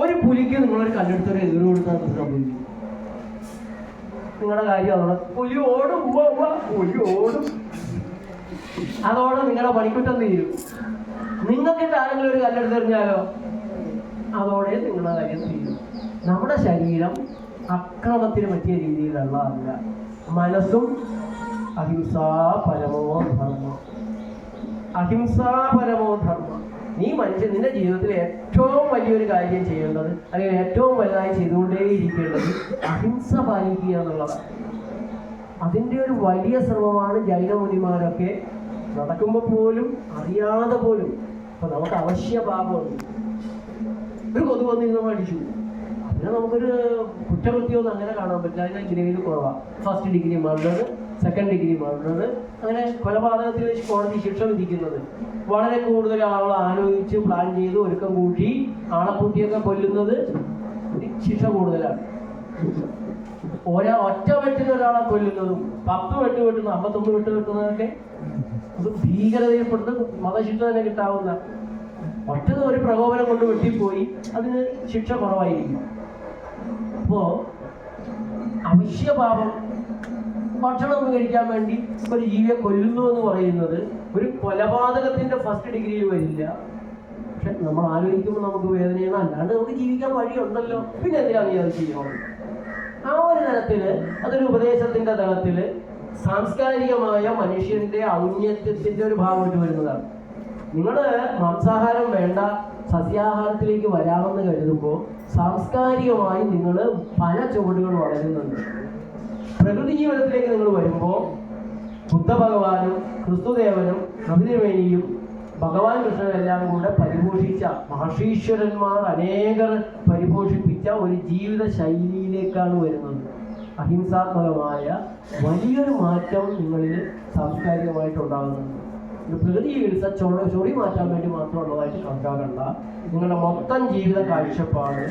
I: ഒരു പുലിക്ക് നിങ്ങളൊരു കല്ലെടുത്തൊരു എതിര് കൊടുത്താൽ സംഭവിക്കും. നിങ്ങളുടെ കാര്യം അതോടെ പുലി ഓടും, പുലി ഓടും, അതോടെ നിങ്ങളുടെ പണിക്കുറ്റം തീരും. നിങ്ങൾക്കിട്ട് ആരെങ്കിലും ഒരു കല്ലെടുത്തെറിഞ്ഞാലോ അതോടെ നിങ്ങളുടെ കാര്യം തീരും. നമ്മുടെ ശരീരം അക്രമത്തിന് പറ്റിയ രീതിയിലുള്ളതല്ല. മനസ്സും അഹിംസാ പരമോ ധർമ്മം, അഹിംസാ പരമോ ധർമ്മം. നീ മനുഷ്യൻ നിന്റെ ജീവിതത്തിൽ ഏറ്റവും വലിയൊരു കാര്യം ചെയ്യേണ്ടത്, അല്ലെങ്കിൽ ഏറ്റവും വലുതായി ചെയ്തുകൊണ്ടേയിരിക്കേണ്ടത് അഹിംസ പാലിക്കുക എന്നുള്ളതാണ്. അതിൻ്റെ ഒരു വലിയ ശ്രമമാണ് ജൈനമുനിമാരൊക്കെ നടക്കുമ്പോൾ പോലും അറിയാതെ പോലും. അപ്പൊ നമുക്ക് അവശ്യ പാപമുണ്ട്. ഒരു കൊതു വന്നിരുന്ന് അടിച്ചു, അതിനെ നമുക്കൊരു കുറ്റകൃത്യമൊന്നും അങ്ങനെ കാണാൻ പറ്റില്ല. അതിന് ഗ്രേഡ് കുറവാണ്. 1st degree murder, 2nd degree murder, അങ്ങനെ കൊലപാതകത്തിൽ കോടതി ശിക്ഷ വിധിക്കുന്നത്. വളരെ കൂടുതൽ ആളുകൾ ആലോചിച്ച് പ്ലാൻ ചെയ്ത് ഒരുക്കം കൂട്ടി ആളെക്കൂട്ടിയൊക്കെ കൊല്ലുന്നത് ശിക്ഷ കൂടുതലാണ്. ഒറ്റ വെട്ടിന് ഒരാളെ കൊല്ലുന്നതും 10 വെട്ട് വെട്ടുന്ന 51 വെട്ട് വെട്ടുന്നതൊക്കെ അത് ഭീകരതയിൽപ്പെട്ട് മതശിക്ഷ തന്നെ കിട്ടാവുന്ന. ഒറ്റത് ഒരു പ്രകോപനം കൊണ്ട് വെട്ടിപ്പോയി അതിന് ശിക്ഷ കുറവായിരിക്കും. അപ്പോ അവശ്യപാപം, ഭക്ഷണം കഴിക്കാൻ വേണ്ടി ഒരു ജീവിയെ കൊല്ലുന്നു എന്ന് പറയുന്നത് ഒരു കൊലപാതകത്തിന്റെ 1st ഡിഗ്രിയിൽ വരില്ല. പക്ഷെ നമ്മൾ ആലോചിക്കുമ്പോൾ നമുക്ക് വേദനയാണ്. അല്ലാണ്ട് നമുക്ക് ജീവിക്കാൻ വഴിയുണ്ടല്ലോ, പിന്നെ എന്തിനാണ് നീ അത് ചെയ്യണം? ആ ഒരു തലത്തില്, അതൊരു ഉപദേശത്തിന്റെ തലത്തില് സാംസ്കാരികമായ മനുഷ്യന്റെ ഔന്നത്യത്തിന്റെ ഒരു ഭാഗമായിട്ട് വരുന്നതാണ്. നിങ്ങൾ മാംസാഹാരം വേണ്ട, സസ്യാഹാരത്തിലേക്ക് വരാമെന്ന് കരുതുമ്പോൾ സാംസ്കാരികമായി നിങ്ങൾ പല ചുവടുകൾ വളരുന്നുണ്ട്. പ്രകൃതി ജീവിതത്തിലേക്ക് നിങ്ങൾ വരുമ്പോൾ ബുദ്ധ ഭഗവാനും ക്രിസ്തുദേവനും നബിതിരുമേനിയും ഭഗവാൻ കൃഷ്ണനെല്ലാം കൂടെ പരിപോഷിച്ച മഹർഷീശ്വരന്മാർ അനേകർ പരിപോഷിപ്പിച്ച ഒരു ജീവിത ശൈലിയിലേക്കാണ് വരുന്നത്. അഹിംസാത്മകമായ വലിയൊരു മാറ്റം നിങ്ങളിൽ സാംസ്കാരികമായിട്ടുണ്ടാകുന്നുണ്ട്. പ്രകൃതി ചികിത്സ ചൊറി മാറ്റാൻ വേണ്ടി മാത്രമുള്ളതായിട്ട് കണക്കാക്കണ്ട. നിങ്ങളുടെ മൊത്തം ജീവിത കാഴ്ചപ്പാട്,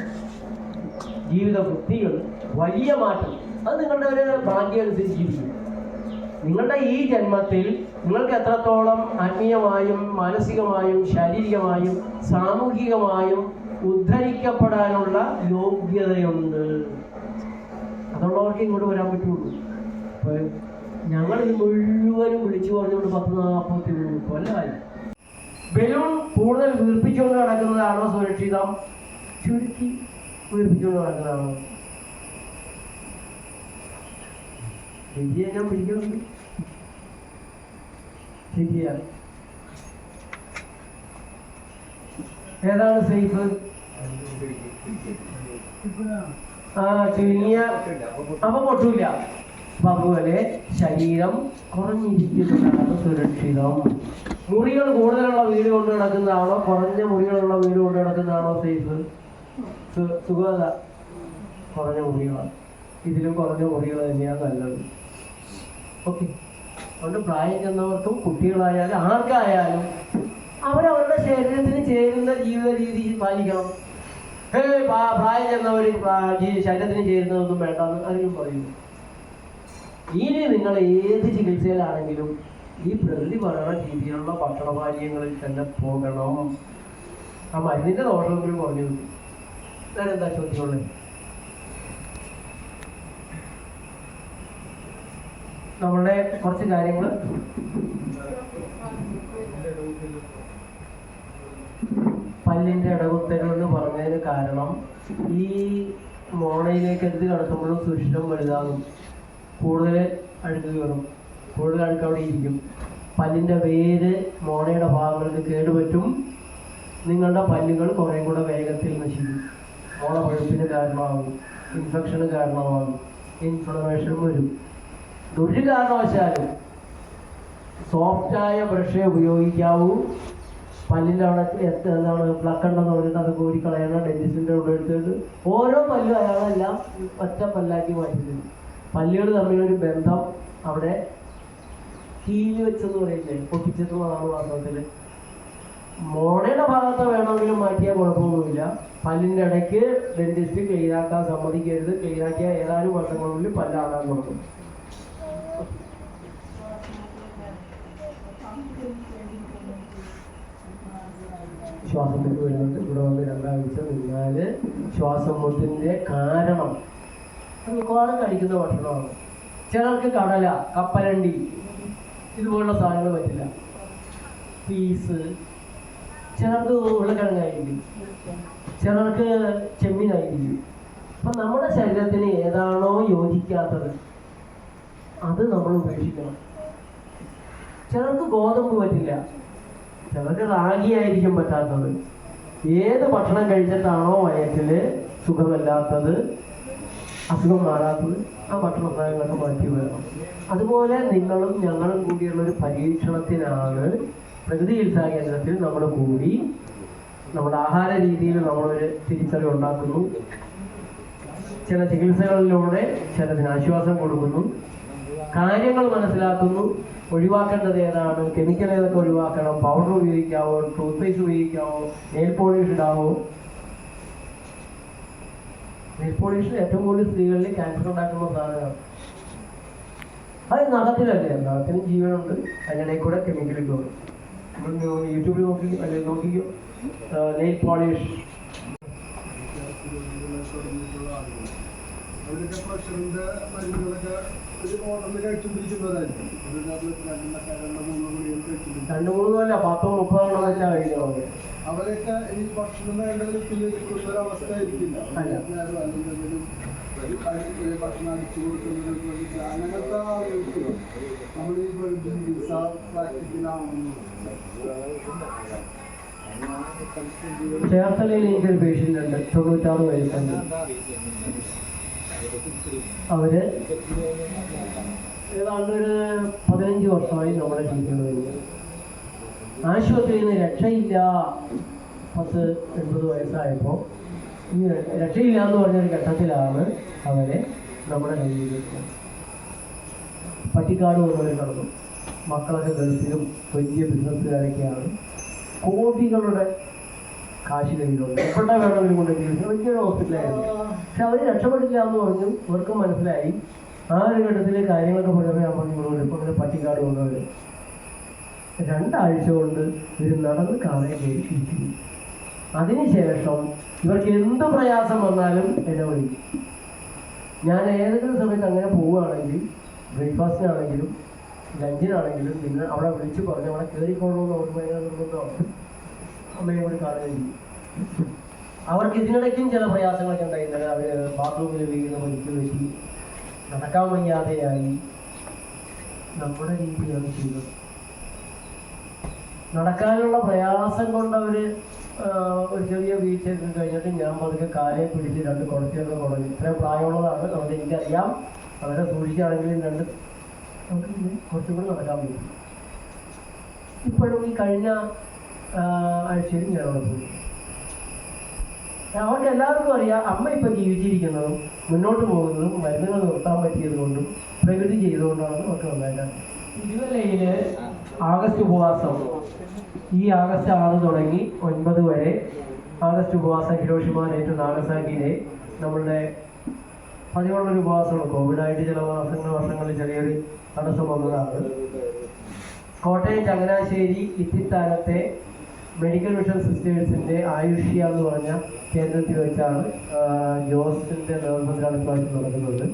I: ജീവിത വൃത്തികൾ വലിയ മാറ്റം, അത് നിങ്ങളുടെ ഒരു ഭാഗ്യം അനുസരിച്ചിരിക്കും. നിങ്ങളുടെ ഈ ജന്മത്തിൽ നിങ്ങൾക്ക് എത്രത്തോളം ആത്മീയമായും മാനസികമായും ശാരീരികമായും സാമൂഹികമായും ഉദ്ധരിക്കപ്പെടാനുള്ള യോഗ്യതയുണ്ട്. അതുള്ളവർക്ക് ഇങ്ങോട്ട് വരാൻ പറ്റുള്ളൂ. ഞങ്ങൾ ഇത് മുഴുവനും വിളിച്ചു പറഞ്ഞുകൊണ്ട് 40-43 കൊല്ലമായി. ബലൂൺ കൂടുതൽ വീർപ്പിച്ചുകൊണ്ട് നടക്കുന്നതാണോ സുരക്ഷിതം, ചുരുക്കി വീർപ്പിച്ചുകൊണ്ട് നടക്കുന്നതാണോ? ശരിയാ, ഞാൻ പിടിക്കുന്നുണ്ട്. ശരിയാണ്. ഏതാണ് സേഫ്? ചുരുങ്ങിയ അപ്പൊ പൊട്ടൂല. അപ്പൊ അതുപോലെ ശരീരം കുറഞ്ഞിരിക്കുന്നതാണ് സുരക്ഷിതം. മുറികൾ കൂടുതലുള്ള വീട് കൊണ്ട് നടക്കുന്നതാണോ കുറഞ്ഞ മുറികളുള്ള വീട് കൊണ്ട് നടക്കുന്നതാണോ സേഫ്? സുഖത കുറഞ്ഞ മുറികളാണ്. ഇതിലും കുറഞ്ഞ മുറികൾ തന്നെയാണ് നല്ലത്. ഓക്കെ. അതുകൊണ്ട് പ്രായം ചെന്നവർക്കും കുട്ടികളായാലും ആർക്കായാലും അവരവരുടെ ശരീരത്തിന് ചേരുന്ന ജീവിത രീതി പാലിക്കണം. പ്രായം ചെന്നവർ ശരീരത്തിന് ചേരുന്നതൊന്നും വേണ്ടെന്ന് അതിനും പറയുന്നു. ഇനി നിങ്ങൾ ഏത് ചികിത്സയിലാണെങ്കിലും ഈ പ്രകൃതി പറയുന്ന രീതിയിലുള്ള ഭക്ഷണപാനീയങ്ങളിൽ തന്നെ പോകണം. ആ മരുന്നിന്റെ ദോഷമെങ്കിലും കുറഞ്ഞു കിട്ടും. ഞാൻ എന്താ ചോദിച്ചുള്ളത്? നമ്മളുടെ കുറച്ച് കാര്യങ്ങൾ പല്ലിന്റെ ഇടകുത്തലുകൾ എന്ന് പറഞ്ഞതിന് കാരണം ഈ മോണയിലേക്ക് എടുത്ത് കിടക്കുമ്പോഴും സുഷിരം വലുതാകും, കൂടുതൽ അഴുക്ക് കയറും, കൂടുതൽ അഴുക്ക് അവിടെ ഇരിക്കും. പല്ലിന്റെ വേര് മോണയുടെ ഭാഗങ്ങൾക്ക് കേടുപറ്റും. നിങ്ങളുടെ പല്ലുകൾ കുറേ കൂടെ വേഗത്തിൽ നശിക്കും. മോണ പഴുപ്പിന് കാരണമാകും, ഇൻഫെക്ഷന് കാരണമാകും, ഇൻഫ്ലമേഷൻ വരും. ഒരു കാരണവശാലും സോഫ്റ്റായ ബ്രഷേ ഉപയോഗിക്കാവൂ. പല്ലിൻ്റെ അവിടെ എന്താണ് പ്ലക്ക് ഉണ്ടെന്ന് പറഞ്ഞിട്ട് അത് കോരിക്കളയണം. ഡെന്റിസ്റ്റിൻ്റെ അവിടെ എടുത്തിട്ട് ഓരോ പല്ലും അയാളെല്ലാം ഒറ്റ പല്ലാക്കി മാറ്റിയിട്ടുണ്ട്. പല്ലുകൾ തമ്മിലൊരു ബന്ധം അവിടെ കീഴ് വെച്ചെന്ന് പറയില്ലേ, പൊട്ടിച്ചെത്തുന്നതാണ് വാസ്തവത്തിൽ. മോണയുടെ ഭാഗത്ത് വേണമെങ്കിലും മാറ്റിയാൽ കുഴപ്പമൊന്നുമില്ല. പല്ലിൻ്റെ ഇടയ്ക്ക് ഡെന്റിസ്റ്റ് ക്ലീനാക്കാൻ സമ്മതിക്കരുത്. ക്ലീനാക്കിയ ഏതാനും വർഷങ്ങളുള്ളിൽ പല്ലാകാൻ തുടങ്ങും. ശ്വാസത്തിന് വരുന്നുണ്ട്. ഇവിടെ വന്ന് 2 ആഴ്ച നിന്നാൽ ശ്വാസം മുട്ടിൻ്റെ കാരണം മിക്കവാറും കഴിക്കുന്ന ഭക്ഷണമാണ്. ചിലർക്ക് കടല, കപ്പലണ്ടി ഇതുപോലുള്ള സാധനങ്ങൾ പറ്റില്ല. പീസ്, ചിലർക്ക് ഉരുളക്കിഴങ്ങായിരിക്കും, ചിലർക്ക് ചെമ്മീനായിരിക്കും. അപ്പം നമ്മുടെ ശരീരത്തിന് ഏതാണോ യോജിക്കാത്തത് അത് നമ്മൾ ഉപേക്ഷിക്കണം. ചിലർക്ക് ഗോതമ്പ് പറ്റില്ല, ചിലർക്ക് റാഗി ആയിരിക്കും പറ്റാത്തത്. ഏത് ഭക്ഷണം കഴിച്ചിട്ടാണോ വയറ്റിൽ സുഖമല്ലാത്തത്, അസുഖം മാറാത്തത്, ആ ഭക്ഷണ സാധനങ്ങളൊക്കെ മാറ്റി വരണം. അതുപോലെ നിങ്ങളും ഞങ്ങളും കൂടിയുള്ളൊരു പരീക്ഷണത്തിനാണ് പ്രകൃതി ചികിത്സാ കേന്ദ്രത്തിൽ നമ്മൾ കൂടി നമ്മുടെ ആഹാര രീതിയിൽ നമ്മളൊരു തിരിച്ചറിവ് ഉണ്ടാക്കുന്നു. ചില ചികിത്സകളിലൂടെ ചിലതിന് ആശ്വാസം കൊടുക്കുന്നു, കാര്യങ്ങൾ മനസ്സിലാക്കുന്നു. ഒഴിവാക്കേണ്ടത് ഏതാണ്, കെമിക്കൽ ഏതൊക്കെ ഒഴിവാക്കണം, പൗഡർ ഉപയോഗിക്കാവോ, ടൂത്ത് പേസ്റ്റ് ഉപയോഗിക്കാവോ, നെയിൽ പോളിഷ് ഇടാവോ. നെയിൽ പോളിഷ് ഏറ്റവും കൂടുതൽ സ്ത്രീകളിൽ ക്യാൻസർ ഉണ്ടാക്കുന്ന സാധനമാണ്. അത് നഖത്തിലല്ലേ, നഖത്തിന് ജീവനുണ്ട്, അതിനിടയിൽ കൂടെ കെമിക്കൽ ഇട്ടോളും. നമ്മൾ യൂട്യൂബിൽ നോക്കി അല്ലെങ്കിൽ നോക്കിക്കോ, നെയിൽ പോളിഷ്.
B: അവരൊക്കെ പ്രഷറിന്റെ മരുന്നുകളൊക്കെ ഒരു ഓർഡറിൽ കഴിച്ചുകൊണ്ടിരിക്കുന്നതായിരിക്കും.
I: 2-3 കൊല്ല 10-30 വെച്ചാൽ കഴിക്കണം.
B: അവരൊക്കെ ഈ ഭക്ഷണം വേണ്ടത് പിന്നീട് അവസ്ഥ ആയിരിക്കില്ല. ഭക്ഷണം അടിച്ചു കൊടുക്കുന്നത് അങ്ങനത്തെ ആളുകൾക്ക് നമ്മൾ ഈ ചികിത്സ പ്രാക്ടിക്കലാണെന്ന്.
I: ചേർത്തലയിൽ എനിക്കൊരു പേഷ്യൻ്റ് ഉണ്ട്, 96 വയസ്സുണ്ട്. അവര് ഏതാണ്ട് ഒരു 15 വർഷമായി നമ്മുടെ ട്രീറ്റ്മെന്റ് കഴിഞ്ഞു. ആശുപത്രിയിൽ നിന്ന് രക്ഷയില്ല. 10-80 വയസ്സായപ്പോൾ ഈ രക്ഷയില്ല എന്ന് പറഞ്ഞൊരു ഘട്ടത്തിലാണ് അവരെ നമ്മുടെ കയ്യിലേക്ക് പട്ടിക്കാട് കൊണ്ടുപോയി കടന്നു. മക്കളൊക്കെ ഗൾഫിലും വലിയ ബിസിനസ്സുകാരൊക്കെയാണ്. കോടികളുടെ കാശ് കയ്യിലുണ്ട്, എപ്പോഴാ വേണമെങ്കിലും കൊണ്ട് വലിയൊരു ഹോസ്പിറ്റലായിരുന്നു. പക്ഷെ അവർ രക്ഷപ്പെടില്ല എന്ന് പറഞ്ഞു. ഇവർക്കും മനസ്സിലായി. ആ ഒരു ഘട്ടത്തിൽ കാര്യങ്ങളൊക്കെ പറഞ്ഞപ്പോൾ പറഞ്ഞു ഇപ്പം അങ്ങനെ പട്ടിക്കാട് കൊണ്ടുപോയി 2 ആഴ്ച കൊണ്ട് ഇവർ നടന്ന് കാണാൻ ശേഷിച്ചു. അതിനുശേഷം ഇവർക്ക് എന്ത് പ്രയാസം വന്നാലും എന്നെ വിളിക്കും. ഞാൻ ഏതെങ്കിലും സമയത്ത് അങ്ങനെ പോവുകയാണെങ്കിൽ ബ്രേക്ക്ഫാസ്റ്റിനാണെങ്കിലും ലഞ്ചിനാണെങ്കിലും പിന്നെ അവിടെ വിളിച്ച് പറഞ്ഞ് അവിടെ കയറിക്കൊള്ളണമെന്ന് അവർക്ക് ഭയങ്കര നിർബന്ധമാണ്. അമ്മയെ കൂടി കാണുകയും അവർക്ക് ഇതിനിടയ്ക്കും ചില പ്രയാസങ്ങളൊക്കെ ഉണ്ടായിരുന്നത്. അവർ ബാത്റൂമിൽ വീഴുന്ന വലിച്ചു വെച്ച് നടക്കാൻ വയ്യാതെയായി. നമ്മുടെ രീതിയാണ് ചെയ്തത്. നടക്കാനുള്ള പ്രയാസം കൊണ്ട് അവർ ഒരു ചെറിയ വീഴ്ചയൊക്കെ കഴിഞ്ഞിട്ട് ഞാൻ പതുക്കെ കാലെ പിടിച്ച് 2 കുടച്ചൊക്കെ കുടഞ്ഞു. ഇത്രയും പ്രായമുള്ളതാണ്. അതുകൊണ്ട് എനിക്കറിയാം അവരെ സൂക്ഷിച്ചാണെങ്കിലും 2 നമുക്ക് കുറച്ചും കൂടി നടക്കാൻ പറ്റും. ഇപ്പോഴും ഈ കഴിഞ്ഞ ആഴ്ചയിൽ ഞാൻ അവിടെ പോയി. അവർക്ക് എല്ലാവർക്കും അറിയാം അമ്മ ഇപ്പം ജീവിച്ചിരിക്കുന്നതും മുന്നോട്ട് പോകുന്നതും മരുന്നുകൾ നിർത്താൻ പറ്റിയത് കൊണ്ടും പ്രകൃതി ചെയ്തുകൊണ്ടാണെന്ന് ഒക്കെ ഉണ്ടായിട്ടാണ്. തിരുവല്ലയിൽ ആഗസ്റ്റ് ഉപവാസം ഈ ആഗസ്റ്റ് 6 തുടങ്ങി 9 വരെ ആഗസ്റ്റ് ഉപവാസം ഹിരോഷിമ ഏറ്റു നാഗസാക്കിയിലെ നമ്മളുടെ പതിവുള്ളൊരു ഉപവാസമാണ്. കോവിഡായിട്ട് ചില വർഷങ്ങളിൽ ചെറിയൊരു തടസ്സം വന്നതാണ്. കോട്ടയം ചങ്ങനാശ്ശേരി ഇത്തിത്താനത്തെ മെഡിക്കൽ മിഷൻ സിസ്റ്റേഴ്സിൻ്റെ ആയുഷ്യ എന്ന് പറഞ്ഞ കേന്ദ്രത്തിൽ വെച്ചാണ് ജോസിൻ്റെ നേതൃത്വത്തിലാണ് പ്രാവശ്യം നടക്കുന്നത്.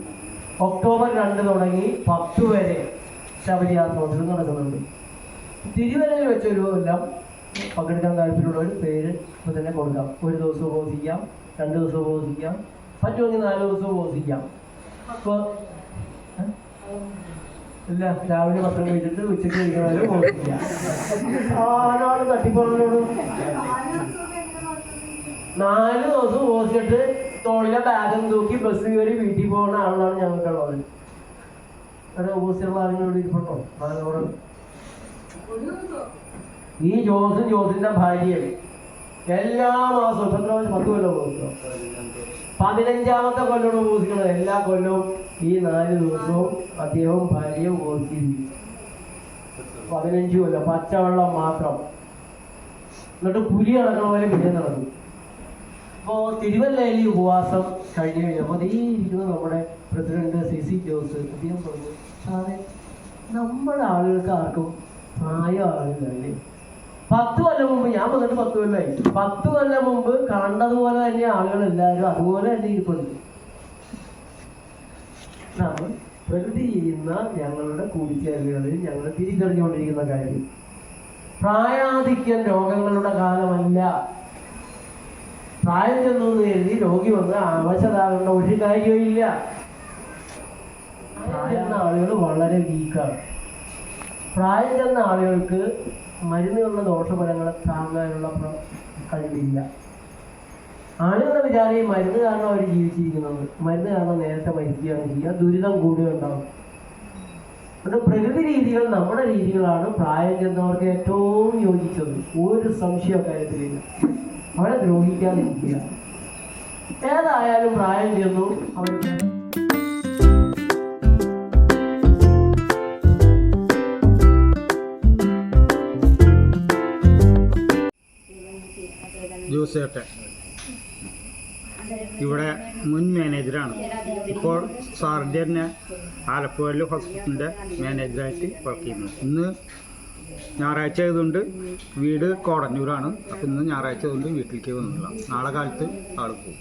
I: ഒക്ടോബർ 2 തുടങ്ങി 10 വരെ ശബരിയാത്ര നടക്കുന്നുണ്ട്. തിരുവല്ലയിൽ വെച്ചൊരു എല്ലാം പങ്കെടുക്കാൻ താല്പര്യമുള്ളവർ പേര് ഇപ്പോൾ തന്നെ കൊടുക്കാം. 1 ദിവസം ഉപവസിക്കാം, 2 ദിവസം ഉപവസിക്കാം, പറ്റുമെങ്കിൽ 4 ദിവസം ഉപവസിക്കാം. അപ്പോൾ ഇല്ല, രാവിലെ പത്രം കഴിച്ചിട്ട് ഉച്ചയ്ക്ക് കഴിക്കുന്നവരും ഉപവസിക്കാം. ആരാണ് തട്ടിപ്പറഞ്ഞോടും 4 ദിവസം ഉപവസിച്ചിട്ട് തോളിലെ ബാഗും തൂക്കി ബസ് കയറി വീട്ടിൽ പോകുന്ന ആളാണ് ഞങ്ങൾക്കുള്ളത്. അവിടെ ഉപവസിച്ചുള്ള ആളുകളോട് ഇരിപ്പുണ്ടോ? ആളോട് ഈ ജോസിന്റെ ഭാര്യയും എല്ലാ മാസവും 10 കൊല്ലം ഉപവസിക്കണം. 15ാമത്തെ കൊല്ലം ഉപവസിക്കണം. എല്ലാ കൊല്ലവും ഈ 4 ദിവസവും അദ്ദേഹവും ഭാര്യയും ഉപവസിച്ചിരിക്കും. 15 കൊല്ലം പച്ചവെള്ളം മാത്രം. എന്നിട്ട് പുലി നടക്കണ പോലെ പിന്നെ നടക്കും. അപ്പോൾ തിരുവല്ലയിൽ ഈ ഉപവാസം കഴിഞ്ഞു കഴിഞ്ഞപ്പോൾ ഈ ഇരിക്കുന്ന നമ്മുടെ പ്രസിഡന്റ് CC ജോസ് അദ്ദേഹം പറഞ്ഞു, സാറേ നമ്മുടെ ആളുകൾക്ക് ആർക്കും പ്രായം ആളില്ലല്ലേ? 10 കൊല്ലം മുമ്പ് ഞാൻ വന്നിട്ട് 10 കൊല്ലമായി. 10 കൊല്ലം മുമ്പ് കണ്ടതുപോലെ തന്നെ ആളുകൾ എല്ലാവരും അതുപോലെ തന്നെ ഇരിപ്പുണ്ട്. നമ്മൾ പ്രകൃതി ചെയ്യുന്ന ഞങ്ങളുടെ കൂടിച്ചേരലുകളിൽ ഞങ്ങൾ തിരിച്ചറിഞ്ഞുകൊണ്ടിരിക്കുന്ന കാര്യം പ്രായാധിക്യം രോഗങ്ങളുടെ കാലമല്ല. പ്രായം ചെന്നു കരുതി രോഗി വന്ന് അവശതാകേണ്ട ഒരു കാര്യമില്ല. പ്രായം ചെന്ന ആളുകൾ വളരെ വീക്കാണ്. പ്രായം ചെന്ന ആളുകൾക്ക് മരുന്നുകളുടെ ദോഷഫലങ്ങളെ താങ്ങാനുള്ള കഴിവില്ല. ആളുകളുടെ വിചാരം മരുന്ന് കാരണം അവർ ജീവിച്ചിരിക്കുന്നത്, മരുന്ന് കാരണം നേരത്തെ മരിക്കുകയാണ് ചെയ്യുക, ദുരിതം കൂടുകയുണ്ടാവും. അതുകൊണ്ട് പ്രകൃതി രീതികൾ നമ്മുടെ രീതികളാണ് പ്രായം ചെന്നവർക്ക് ഏറ്റവും യോജിച്ചത്. ഒരു സംശയ കാര്യത്തിലില്ല. അവരെ ദ്രോഹിക്കാതിരിക്കുക. ഏതായാലും പ്രായം ചെന്നു അവർ
A: ജോസേട്ടൻ ഇവിടെ മുൻ മാനേജറാണ്. ഇപ്പോൾ സാറിൻ്റെ തന്നെ ആലപ്പുഴയിലെ ഹോസ്പിറ്റലിൻ്റെ മാനേജറായിട്ട് വർക്ക് ചെയ്യുന്നു. ഇന്ന് ഞായറാഴ്ച ആയതുകൊണ്ട് വീട് കോടന്നൂരാണ്. അപ്പം ഇന്ന് ഞായറാഴ്ച ആയതുകൊണ്ട് വീട്ടിലേക്ക് വന്നില്ല. നാളെ കാലത്ത് ആൾ പോകും.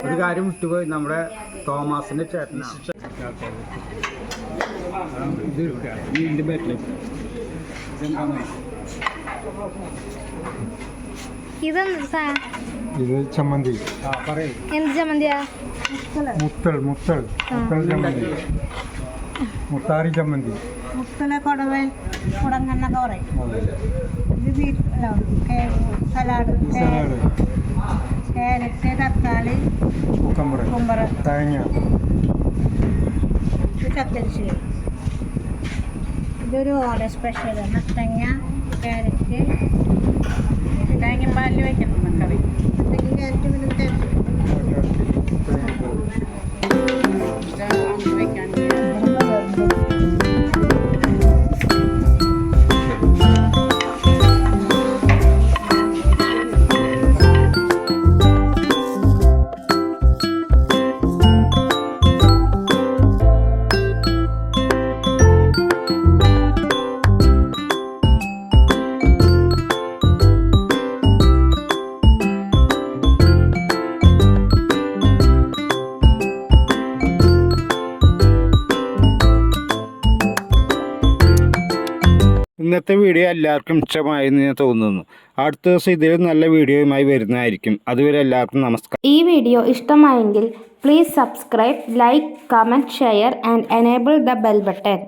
A: ഒരു കാര്യം വിട്ടുപോയി, നമ്മുടെ തോമാസിൻ്റെ ചേട്ടനാണ്. ഇത് വീടിൻ്റെ ബാക്കിലേക്ക്
B: ഇത് ചമ്മന്തി.
D: എന്ത് ചമ്മന്തിയാ?
B: മുത്തൾ ചമ്മന്തി, മുത്താറി ചമ്മന്തി.
F: മുത്തല കൊടവൻ കുടങ്ങന്നൊക്കെ പറയും. ഇത് സലാഡ്, ക്യാരറ്റ്, തക്കാളി, കുമ്പറ,
B: തേങ്ങ,
F: ചക്കരിശ്ശേരി. ഇതൊരു ഓർഡർ സ്പെഷ്യൽ. മത്തങ്ങ, ക്യാരറ്റ്, തേങ്ങ പാലിൽ വയ്ക്കണം കറി. ക്യാരറ്റ് വെക്കാൻ
C: ഇന്നത്തെ വീഡിയോ എല്ലാവർക്കും ഇഷ്ടമായെന്ന് ഞാൻ തോന്നുന്നു. അടുത്ത ദിവസം ഇതിലും നല്ല വീഡിയോയുമായി വരുന്നതായിരിക്കും. അതുവരെ എല്ലാവർക്കും നമസ്കാരം.
D: ഈ വീഡിയോ ഇഷ്ടമായെങ്കിൽ please subscribe, like, comment, share and enable the bell button.